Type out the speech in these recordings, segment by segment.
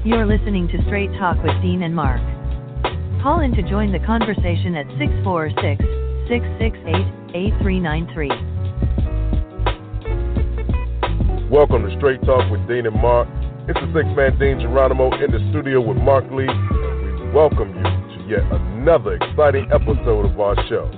You're listening to Straight Talk with Dean and Mark. Call in to join the conversation at 646-668-8393. Welcome to Straight Talk with Dean and Mark. It's the six-man Dean Geronimo in the studio with Mark Lee, and we welcome you to yet another exciting episode of our show.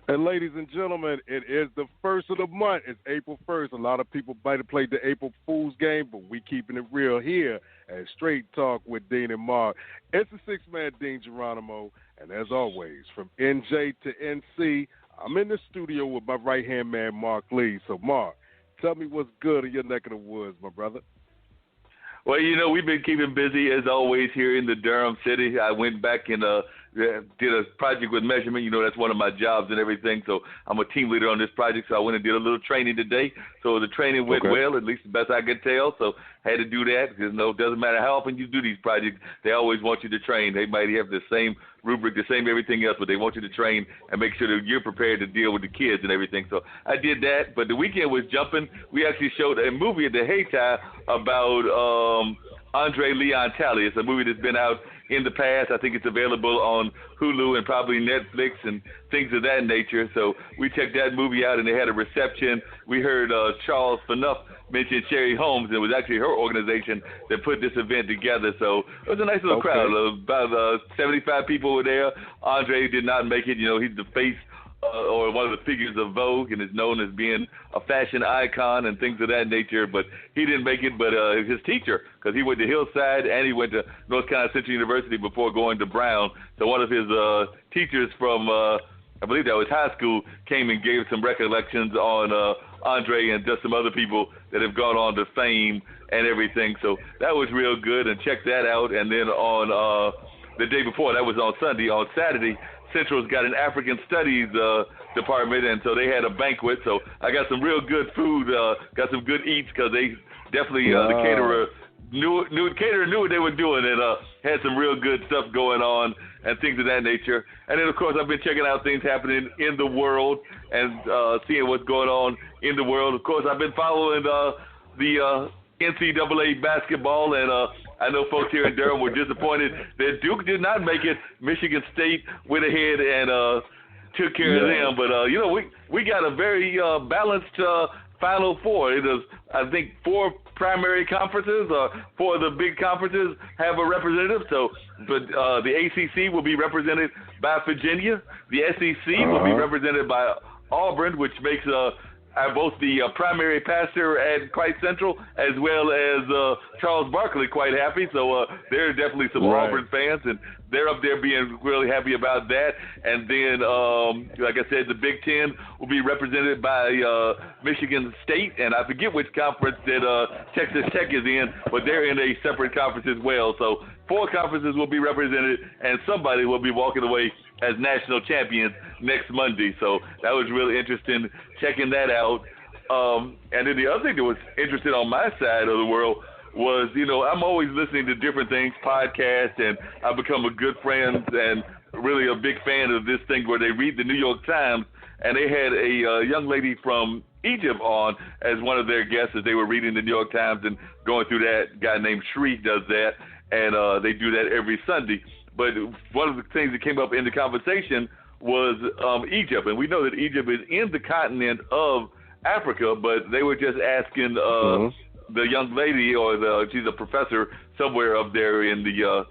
And ladies and gentlemen, it is the first of the month. It's April 1st. A lot of people might have played the April Fool's game, but we keeping it real here at Straight Talk with Dean and Mark. It's the six-man Dean Geronimo, and as always, from NJ to NC, I'm in the studio with my right-hand man, Mark Lee. So, Mark, tell me what's good in your neck of the woods, my brother. Well, you know, we've been keeping busy, as always, here in the Durham city. I went back and did a project with measurement. You know, that's one of my jobs and everything. So I'm a team leader on this project. So I went and did a little training today. So the training went well, at least the best I could tell. So I had to do that because, it doesn't matter how often you do these projects, they always want you to train. They might have the same rubric, the same everything else, but they want you to train and make sure that you're prepared to deal with the kids and everything. So I did that. But the weekend was jumping. We actually showed a movie at the Hayti about Andre Leon Talley. It's a movie that's been out in the past. I think it's available on Hulu and probably Netflix and things of that nature. So we checked that movie out, and they had a reception. We heard Charles Fanuff mention Sherry Holmes, and it was actually her organization that put this event together. So it was a nice little crowd. About 75 people were there. Andre did not make it. He's the face or one of the figures of Vogue and is known as being a fashion icon and things of that nature, but he didn't make it. But his teacher, because he went to Hillside and he went to North Carolina Central University before going to Brown. So one of his teachers from, I believe that was high school, came and gave some recollections on Andre and just some other people that have gone on to fame and everything. So that was real good, and check that out. And then on the day before, that was on Sunday, on Saturday, Central's got an African Studies department, and so they had a banquet. So I got some real good food, got some good eats, because they definitely, the caterer knew what they were doing, and had some real good stuff going on and things of that nature. And then, of course, I've been checking out things happening in the world and seeing what's going on in the world. Of course, I've been following the NCAA basketball, and I know folks here in Durham were disappointed that Duke did not make it. Michigan State went ahead and took care of them. But, we got a very balanced Final Four. It is, I think, 4 primary conferences, 4 of the big conferences have a representative. So, but the ACC will be represented by Virginia. The SEC will be represented by Auburn, which makes both the primary passer at Christ Central as well as Charles Barkley quite happy. So there are definitely some Auburn fans, and they're up there being really happy about that. And then, like I said, the Big Ten will be represented by Michigan State, and I forget which conference that Texas Tech is in, but they're in a separate conference as well. So 4 conferences will be represented, and somebody will be walking away as national champions next Monday. So that was really interesting, checking that out. And then the other thing that was interesting on my side of the world was, I'm always listening to different things, podcasts, and I've become a good friend and really a big fan of this thing where they read the New York Times, and they had a young lady from Egypt on as one of their guests as they were reading the New York Times and going through that. Guy named Shree does that, and they do that every Sunday. But one of the things that came up in the conversation was Egypt, and we know that Egypt is in the continent of Africa, but they were just asking the young lady, or she's a professor somewhere up there in the,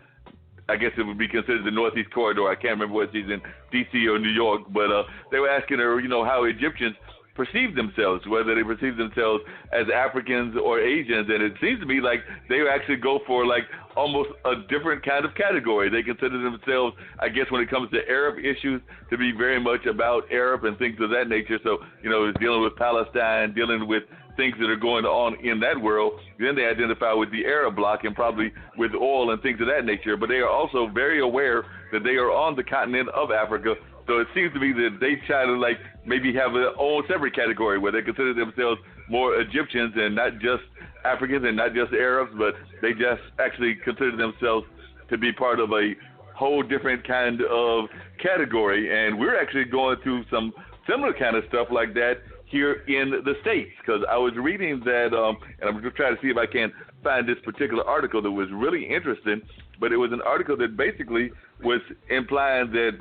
I guess it would be considered the Northeast Corridor. I can't remember whether she's in D.C. or New York, but they were asking her, how Egyptians perceive themselves, whether they perceive themselves as Africans or Asians, and it seems to me like they actually go for like almost a different kind of category. They consider themselves, I guess, when it comes to Arab issues, to be very much about Arab and things of that nature. So, dealing with Palestine, dealing with things that are going on in that world, then they identify with the Arab bloc and probably with oil and things of that nature. But they are also very aware that they are on the continent of Africa. So it seems to me that they try to maybe have their own separate category where they consider themselves more Egyptians and not just Africans and not just Arabs, but they just actually consider themselves to be part of a whole different kind of category, and we're actually going through some similar kind of stuff like that here in the States, because I was reading that, and I'm just trying to see if I can find this particular article that was really interesting, but it was an article that basically was implying that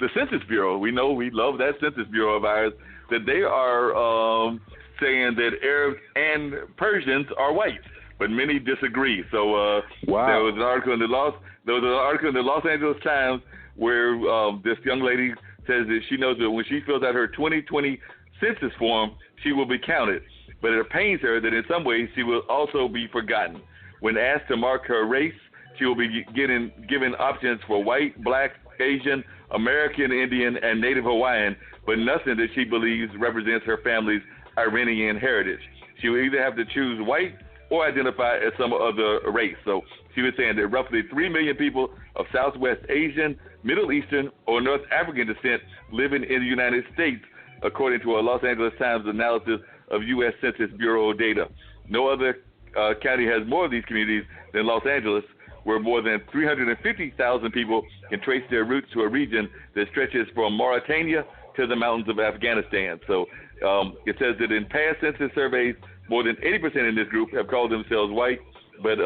the Census Bureau, we know we love that Census Bureau of ours, that they are saying that Arabs and Persians are white, but many disagree. So there was an article in the Los Angeles Times where this young lady says that she knows that when she fills out her 2020 census form, she will be counted, but it pains her that in some ways she will also be forgotten. When asked to mark her race, she will be given options for white, black, Asian, American Indian, and Native Hawaiian, but nothing that she believes represents her family's Iranian heritage. She will either have to choose white or identify as some other race. So she was saying that roughly 3 million people of Southwest Asian, Middle Eastern, or North African descent living in the United States, according to a Los Angeles Times analysis of U.S. Census Bureau data. No other county has more of these communities than Los Angeles, where more than 350,000 people can trace their roots to a region that stretches from Mauritania to the mountains of Afghanistan. So it says that in past census surveys, more than 80% in this group have called themselves white, but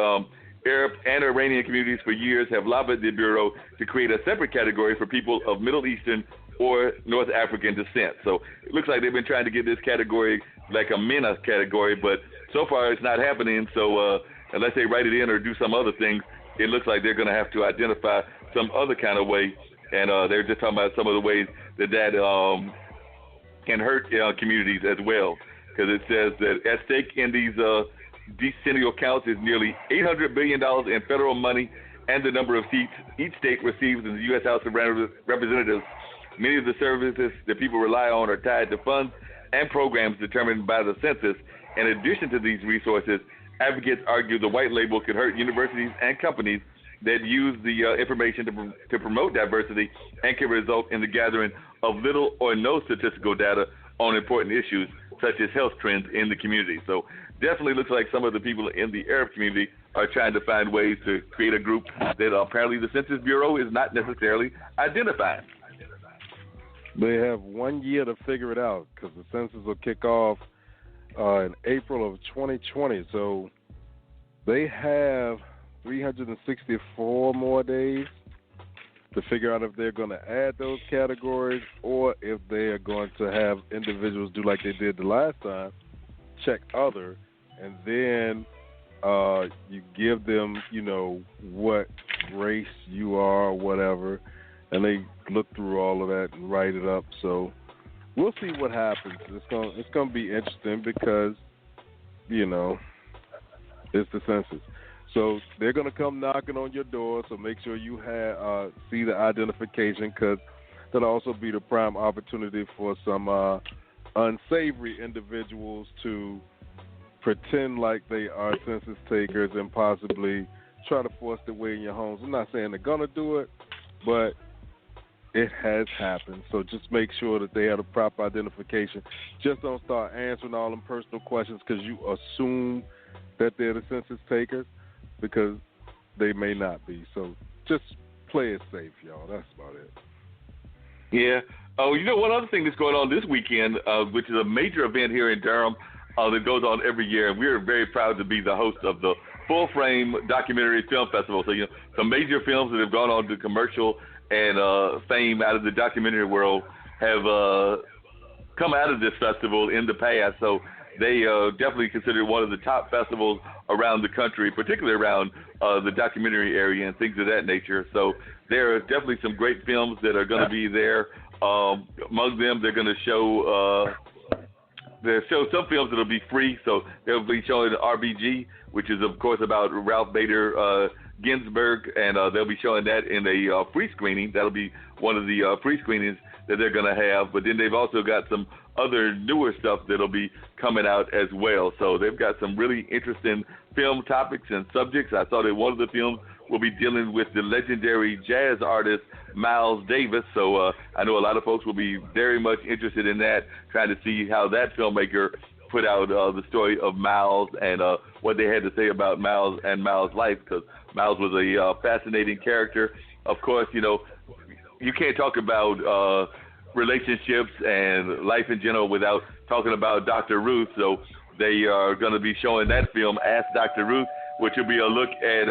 Arab and Iranian communities for years have lobbied the Bureau to create a separate category for people of Middle Eastern or North African descent. So it looks like they've been trying to get this category like a MENA category, but so far it's not happening. So unless they write it in or do some other things, it looks like they're going to have to identify some other kind of way. And they're just talking about some of the ways that can hurt communities as well, because it says that at stake in these decennial counts is nearly $800 billion in federal money and the number of seats each state receives in the U.S. House of Representatives. Many of the services that people rely on are tied to funds and programs determined by the census. In addition to these resources, advocates argue the white label could hurt universities and companies that use the information to promote diversity and can result in the gathering of little or no statistical data on important issues such as health trends in the community. So definitely looks like some of the people in the Arab community are trying to find ways to create a group that apparently the Census Bureau is not necessarily identifying. They have 1 year to figure it out, because the census will kick off in April of 2020. So they have 364 more days to figure out if they're going to add those categories or if they are going to have individuals do like they did the last time, check other, and then you give them, what race you are or whatever, and they look through all of that and write it up. So we'll see what happens. It's going to be interesting because, it's the census. So they're going to come knocking on your door, so make sure you see the identification, because that'll also be the prime opportunity for some unsavory individuals to pretend like they are census takers and possibly try to force their way in your homes. I'm not saying they're going to do it, but it has happened. So just make sure that they have the proper identification. Just don't start answering all them personal questions because you assume that they're the census takers, because they may not be. So just play it safe, y'all. That's about it. Yeah. Oh, one other thing that's going on this weekend, which is a major event here in Durham that goes on every year, and we're very proud to be the host of the Full Frame Documentary Film Festival. So, some major films that have gone on to commercial and fame out of the documentary world have come out of this festival in the past. So they definitely consider one of the top festivals around the country, particularly around the documentary area and things of that nature. So there are definitely some great films that are going to be there. Among them, they're going to show some films that will be free. So they'll be showing RBG, which is, of course, about Ralph Bader Ginsburg, and they'll be showing that in a free screening. That'll be one of the free screenings that they're going to have. But then they've also got some other newer stuff that'll be coming out as well. So they've got some really interesting film topics and subjects. I saw that one of the films will be dealing with the legendary jazz artist Miles Davis. So I know a lot of folks will be very much interested in that, trying to see how that filmmaker put out the story of Miles and what they had to say about Miles and Miles' life, because Miles was a fascinating character of course, you can't talk about relationships and life in general without talking about Dr. Ruth. So they are going to be showing that film, Ask Dr. Ruth, which will be a look at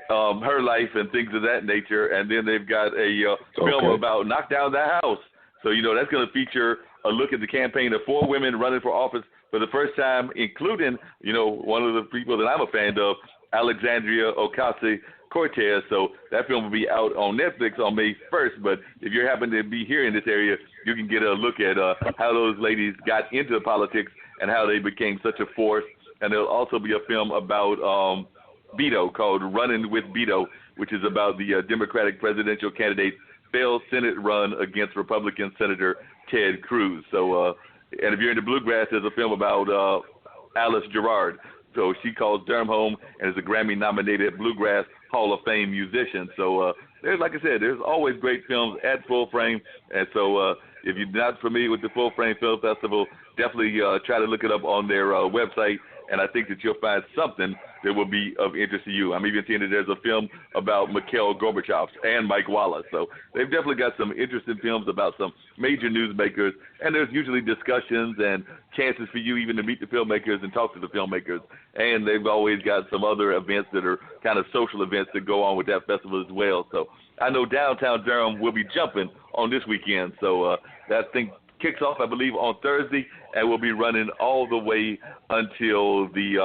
her life and things of that nature. And then they've got a film about Knock Down the House. So, that's going to feature a look at the campaign of 4 women running for office for the first time, including, one of the people that I'm a fan of, Alexandria Ocasio-Cortez. So that film will be out on Netflix on May 1st. But if you happen to be here in this area, you can get a look at how those ladies got into politics and how they became such a force. And there'll also be a film about Beto called Running with Beto, which is about the Democratic presidential candidate failed Senate run against Republican Senator Ted Cruz. So, and if you're into bluegrass, there's a film about Alice Gerard. So she calls Durham home and is a Grammy-nominated Bluegrass Hall of Fame musician. So there's, like I said, there's always great films at Full Frame. And so if you're not familiar with the Full Frame Film Festival, definitely try to look it up on their website. And I think that you'll find something that will be of interest to you. I'm even seeing that there's a film about Mikhail Gorbachev and Mike Wallace. So they've definitely got some interesting films about some major newsmakers. And there's usually discussions and chances for you even to meet the filmmakers and talk to the filmmakers. And they've always got some other events that are kind of social events that go on with that festival as well. So I know downtown Durham will be jumping on this weekend. So that thing kicks off, I believe, on Thursday, and will be running all the way until the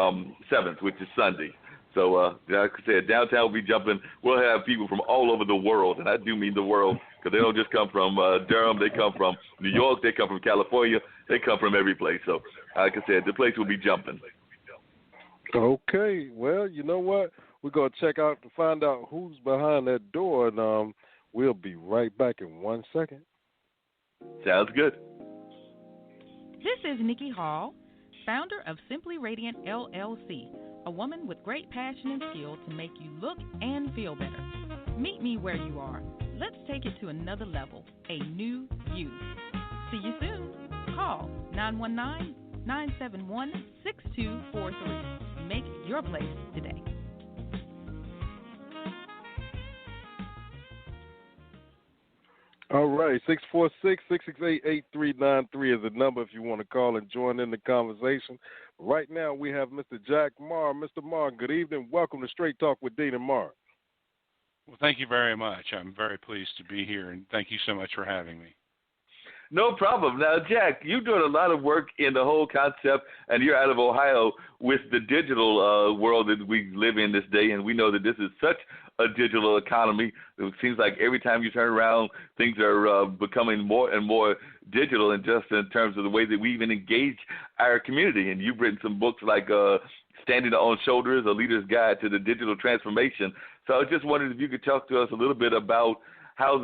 7th, which is Sunday. So, like I said, downtown will be jumping. We'll have people from all over the world, and I do mean the world, because they don't just come from Durham. They come from New York. They come from California. They come from every place. So, like I said, the place will be jumping. Okay. Well, you know what? We're going to check out to find out who's behind that door, and we'll be right back in 1 second. Sounds good. This is Nikki Hall, founder of Simply Radiant LLC, a woman with great passion and skill to make you look and feel better. Meet me where you are. Let's take it to another level, a new you. See you soon. Call 919-971-6243. Make your place today. All right, 646-668-8393 is the number if you want to call and join in the conversation. Right now we have Mr. Jack Marr. Mr. Marr, good evening. Welcome to Straight Talk with Dean and Marr. Well, thank you very much. I'm very pleased to be here, and thank you so much for having me. No problem. Now, Jack, you're doing a lot of work in the whole concept, and you're out of Ohio with the digital world that we live in this day, and we know that this is such a digital economy. It seems like every time you turn around, things are becoming more and more digital, and just in terms of the way that we even engage our community. And you've written some books like Standing on Shoulders, A Leader's Guide to the Digital Transformation. So I was just wondering if you could talk to us a little bit about how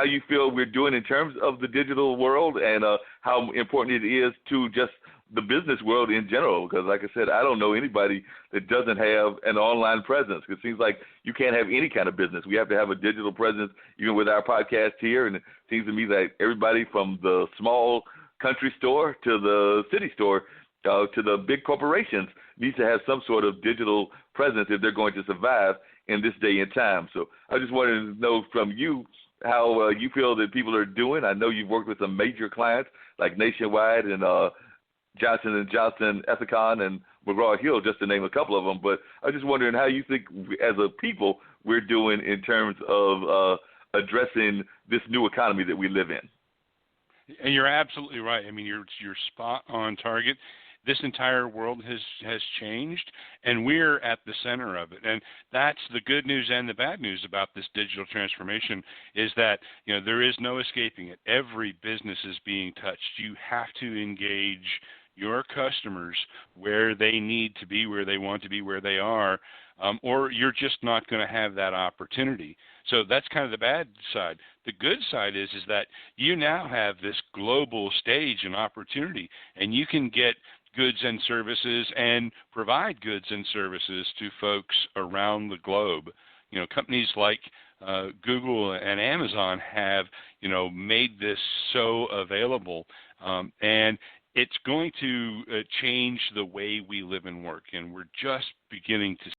you feel we're doing in terms of the digital world, and how important it is to just the business world in general. Because, like I said, I don't know anybody that doesn't have an online presence. It seems like you can't have any kind of business. We have to have a digital presence, even with our podcast here. And it seems to me that everybody from the small country store to the city store to the big corporations needs to have some sort of digital presence if they're going to survive in this day and time. So I just wanted to know from you how you feel that people are doing. I know you've worked with some major clients like Nationwide and Johnson & Johnson, Ethicon, and McGraw-Hill, just to name a couple of them. But I was just wondering how you think, as a people, we're doing in terms of addressing this new economy that we live in. And you're absolutely right. I mean, you're spot on target. This entire world has changed, and we're at the center of it. And that's the good news and the bad news about this digital transformation, is that, there is no escaping it. Every business is being touched. You have to engage your customers where they need to be, where they want to be, where they are, or you're just not going to have that opportunity. So that's kind of the bad side. The good side is that you now have this global stage and opportunity, and you can get goods and services and provide goods and services to folks around the globe. Companies like Google and Amazon have, made this so available, and it's going to change the way we live and work, and we're just beginning to